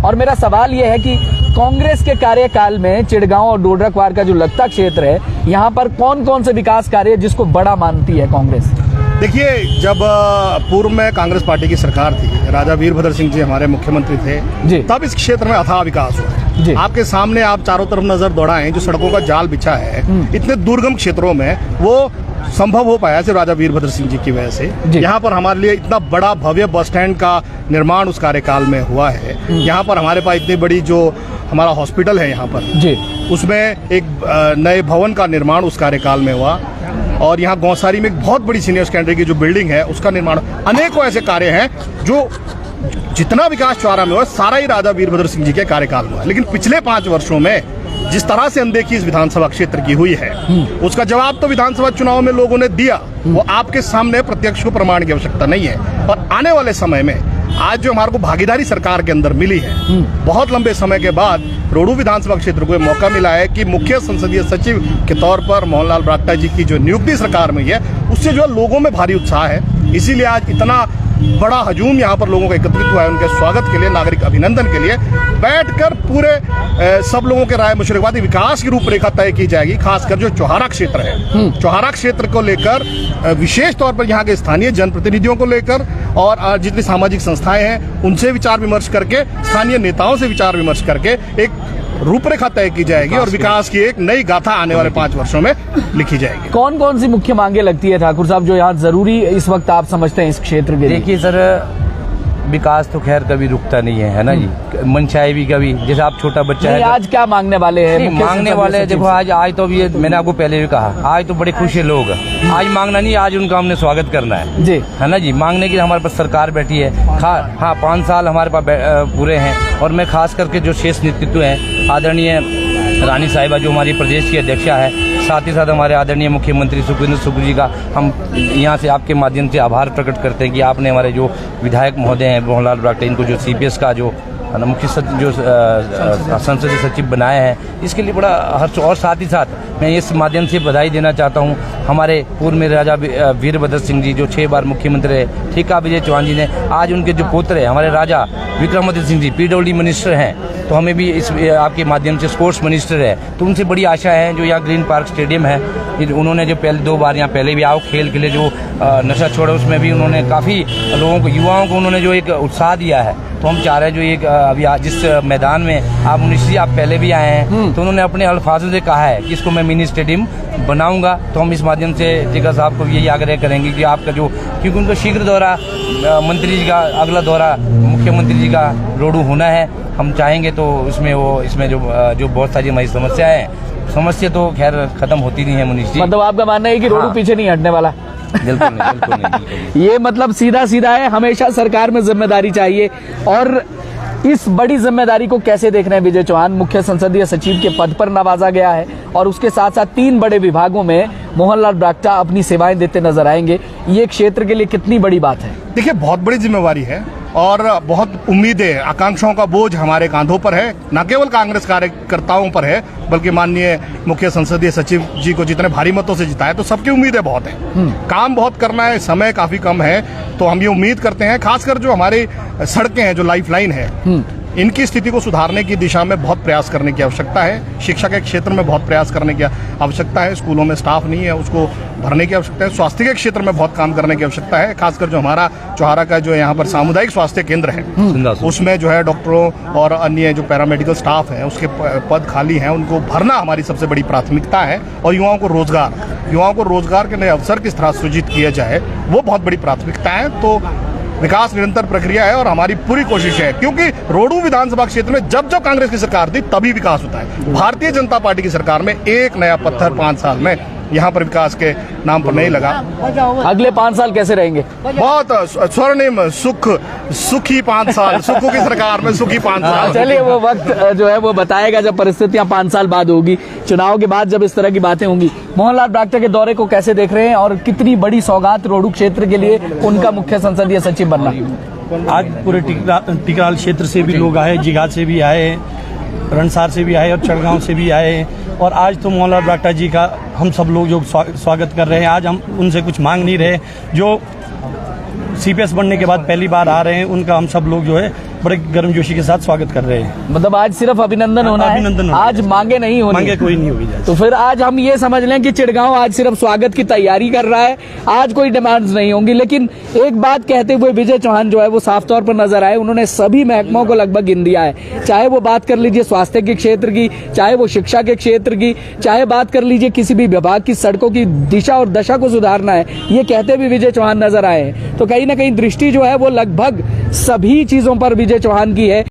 और मेरा सवाल ये है कि कांग्रेस के कार्यकाल में चिड़गांव और डोडरा-क्वार का जो लगता क्षेत्र है, यहाँ पर कौन कौन से विकास कार्य जिसको बड़ा मानती है कांग्रेस? देखिए, जब पूर्व में कांग्रेस पार्टी की सरकार थी, राजा वीरभद्र सिंह जी हमारे मुख्यमंत्री थे, तब इस क्षेत्र में अथाह विकास हुआ है। आपके सामने आप चारों तरफ नजर दौड़ाएं, जो सड़कों का जाल बिछा है, इतने दुर्गम क्षेत्रों में वो संभव हो पाया सिर्फ राजा वीरभद्र सिंह जी की वजह से। यहाँ पर हमारे लिए इतना बड़ा भव्य बस स्टैंड का निर्माण उस कार्यकाल में हुआ है। यहाँ पर हमारे पास इतनी बड़ी जो हमारा हॉस्पिटल है यहाँ पर, उसमें एक नए भवन का निर्माण उस कार्यकाल में हुआ। और यहाँ गौसारी में एक बहुत बड़ी सीनियर सेकेंडरी की जो बिल्डिंग है उसका निर्माण, अनेकों ऐसे कार्य हैं जो जितना विकास चौरा में हुआ सारा ही राजा वीरभद्र सिंह जी के कार्यकाल में हुआ। लेकिन पिछले 5 वर्षों में जिस तरह से अनदेखी इस विधानसभा क्षेत्र की हुई है, उसका जवाब तो विधानसभा चुनाव में लोगों ने दिया। वो आपके सामने प्रत्यक्ष को प्रमाण की आवश्यकता नहीं है। और आने वाले समय में आज जो हमारे को भागीदारी सरकार के अंदर मिली है, बहुत लंबे समय के बाद रोडू विधानसभा क्षेत्र को ये मौका मिला है कि मुख्य संसदीय सचिव के तौर पर मोहनलाल ब्राक्टा जी की जो नियुक्ति सरकार में है, उससे जो लोगों में भारी उत्साह है। इसीलिए आज इतना बड़ा हजूम यहाँ पर लोगों का एकत्रित हुआ है। उनके स्वागत के लिए, नागरिक अभिनंदन के लिए बैठकर पूरे सब लोगों के राय मशवरे के बाद विकास की रूपरेखा तय की जाएगी। खासकर जो चौहारा क्षेत्र है, चौहारा क्षेत्र को लेकर विशेष तौर पर यहाँ के स्थानीय जनप्रतिनिधियों को लेकर और जितनी सामाजिक संस्थाएं हैं उनसे विचार विमर्श करके, स्थानीय नेताओं से विचार विमर्श करके एक रूपरेखा तय की जाएगी और विकास की एक नई गाथा आने वाले 5 वर्षों में लिखी जाएगी। कौन कौन सी मुख्य मांगे लगती है ठाकुर साहब जो यहाँ जरूरी इस वक्त आप समझते हैं इस क्षेत्र के लिए? देखिए सर, विकास तो खैर कभी रुकता नहीं है ना जी। मनचाहे भी कभी, जैसे आप छोटा बच्चा है, आज क्या मांगने वाले हैं? मांगने वाले देखो, आज तो ये मैंने आपको पहले भी कहा, आज तो बड़े खुश है लोग। आज मांगना नहीं, आज उनका हमने स्वागत करना है जी, है ना जी। मांगने की हमारे पास सरकार बैठी है। हाँ, 5 साल हमारे पास पूरे हैं। और मैं खास करके जो शेष नेतृत्व है, आदरणीय रानी साहिबा जो हमारी प्रदेश की अध्यक्षा है, साथ ही साथ हमारे आदरणीय मुख्यमंत्री सुखविंदर सुख जी का हम यहाँ से आपके माध्यम से आभार प्रकट करते हैं कि आपने हमारे जो विधायक महोदय हैं मोहनलाल ब्राक्टा, इनको जो CPS का जो मुख्य जो संसदीय सचिव बनाए हैं, इसके लिए बड़ा हर्ष। और साथ ही साथ मैं इस माध्यम से बधाई देना चाहता हूँ हमारे पूर्व में राजा वीरभद्र सिंह जी जो 6 बार मुख्यमंत्री रहे, ठीका विजय चौहान जी ने, आज उनके जो पुत्र है हमारे राजा विक्रमादित्य सिंह जी PWD मिनिस्टर हैं, तो हमें भी इस आपके माध्यम से स्पोर्ट्स मिनिस्टर है, तो उनसे बड़ी आशा है। जो यहाँ ग्रीन पार्क स्टेडियम है, उन्होंने जो पहले 2 बार यहाँ पहले भी आओ खेल के लिए जो नशा छोड़ा, उसमें भी उन्होंने काफ़ी लोगों को, युवाओं को उन्होंने जो एक उत्साह दिया है। तो हम चाह रहे हैं जो एक अभी जिस मैदान में आप मुनिश्री आप पहले भी आए हैं, तो उन्होंने अपने अल्फाजों से कहा है कि इसको मैं मिनी स्टेडियम बनाऊंगा। तो हम इस माध्यम से टीका साहब को यही आग्रह करेंगे कि आपका जो, क्योंकि उनको शीघ्र दौरा मंत्री जी का, अगला दौरा मुख्यमंत्री जी का रोडू होना है, हम चाहेंगे तो इसमें जो बहुत सारी हमारी समस्याएं हैं, समस्या तो खैर खत्म होती नहीं है मुनीष जी। मतलब आपका मानना है कि रोडू पीछे नहीं हटने वाला? बिल्कुल नहीं। ये मतलब सीधा सीधा है, हमेशा सरकार में जिम्मेदारी चाहिए। और इस बड़ी जिम्मेदारी को कैसे देख रहे हैं विजय चौहान? मुख्य संसदीय सचिव के पद पर नवाजा गया है और उसके साथ साथ 3 बड़े विभागों में मोहनलाल ब्राक्टा अपनी सेवाएं देते नजर आएंगे। ये क्षेत्र के लिए कितनी बड़ी बात है? देखिए, बहुत बड़ी जिम्मेवारी है और बहुत उम्मीदें, आकांक्षाओं का बोझ हमारे कांधों पर है। न केवल कांग्रेस कार्यकर्ताओं पर है, बल्कि माननीय मुख्य संसदीय सचिव जी को जितने भारी मतों से जिताया, तो सबकी उम्मीदें बहुत हैं। काम बहुत करना है, समय काफी कम है, तो हम ये उम्मीद करते हैं, खासकर जो हमारी सड़कें हैं, जो लाइफलाइन है, इनकी स्थिति को सुधारने की दिशा में बहुत प्रयास करने की आवश्यकता है। शिक्षा के क्षेत्र में बहुत प्रयास करने की आवश्यकता है। स्कूलों में स्टाफ नहीं है, उसको भरने की आवश्यकता है। स्वास्थ्य के क्षेत्र में बहुत काम करने की आवश्यकता है। खासकर जो हमारा चौहारा का जो यहाँ पर सामुदायिक स्वास्थ्य केंद्र है, उसमें जो है डॉक्टरों और अन्य जो पैरामेडिकल स्टाफ हैं, उसके पद खाली हैं, उनको भरना हमारी सबसे बड़ी प्राथमिकता है। और युवाओं को रोजगार के नए अवसर किस तरह सृजित किया जाए, वो बहुत बड़ी प्राथमिकता है। तो विकास निरंतर प्रक्रिया है और हमारी पूरी कोशिश है, क्योंकि रोडू विधानसभा क्षेत्र में जब कांग्रेस की सरकार थी तभी विकास होता है। भारतीय जनता पार्टी की सरकार में एक नया पत्थर 5 साल में यहाँ पर विकास के नाम पर नहीं लगा। अगले 5 साल कैसे रहेंगे? बहुत स्वर्णिम सुखी 5 साल, सुखों की सरकार में सुखी 5 साल। चलिए, वो वक्त जो है वो बताएगा जब परिस्थितियां 5 साल बाद होगी, चुनाव के बाद जब इस तरह की बातें होंगी। मोहनलाल ब्राक्टा के दौरे को कैसे देख रहे हैं और कितनी बड़ी सौगात रोडू क्षेत्र के लिए उनका मुख्य संसदीय सचिव बनना? आज पूरे टिकराल क्षेत्र से भी लोग आए, जिघाट से भी आए, रणसार से भी आए और चढ़गांव से भी आए। और आज तो मोहनलाल ब्राक्टा जी का हम सब लोग जो स्वागत कर रहे हैं। आज हम उनसे कुछ मांग नहीं रहे, जो CPS बनने के बाद पहली बार आ रहे हैं, उनका हम सब लोग जो है बड़े गर्मजोशी के साथ स्वागत कर रहे हैं। मतलब आज सिर्फ अभिनंदन होना है, अभिनंदन होना आज मांगे नहीं होनी। मांगे कोई नहीं होगी। तो फिर आज हम ये समझ लें कि चिड़गांव आज सिर्फ स्वागत की तैयारी कर रहा है, आज कोई डिमांड्स नहीं होंगी। लेकिन एक बात कहते हुए विजय चौहान जो है वो साफ तौर पर नजर आए। उन्होंने सभी महकमों को लगभग गिन दिया है, चाहे वो बात कर लीजिए स्वास्थ्य के क्षेत्र की, चाहे वो शिक्षा के क्षेत्र की, चाहे बात कर लीजिए किसी भी विभाग की सड़कों की दिशा और दशा को सुधारना है, ये कहते भी विजय चौहान नजर आए हैं। तो कहीं ना कहीं दृष्टि जो है वो लगभग सभी चीजों पर विजय चौहान की है।